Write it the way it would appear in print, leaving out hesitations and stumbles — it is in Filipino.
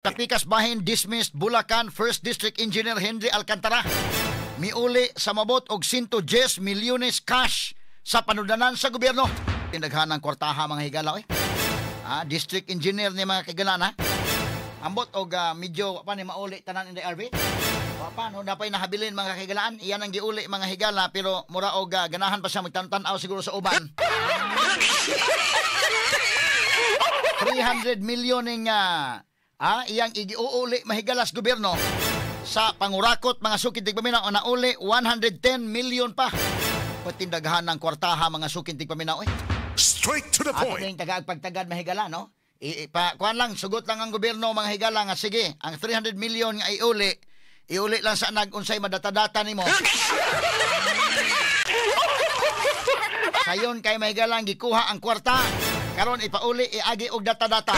Tapikas bahin dismissed Bulacan First District Engineer Henry Alcantara. Miuli sa mabot og 110 milyones cash sa panudanan sa gobyerno. Tinaghan ng kwartaha mga higala District Engineer ni mga kigala ambot og medyo pa ni mauli tanan in the RV. Paano napay nahabilin mga kahigalaan? Iyan ang giuli mga higala pero mura og ganahan pa siya magtan-tanaw siguro sa uban. 300 milyon ning iyang igiuuli mahigalas gobyerno sa pangurakot mga sukid tigpaminaw na uli 110 milyon pa. Patindaghan ng kwartaha mga sukid tigpaminaw Straight to the point. Ato ning tagaagpagtagad mahigala no. Kuan lang sugot lang ang gobyerno mga higala nga sige, ang 300 milyon nga iuli lang sa nag-unsay madata-data nimo. Sayon kay mahigala gikuha ang kwarta karon ipauli iagi og data-data.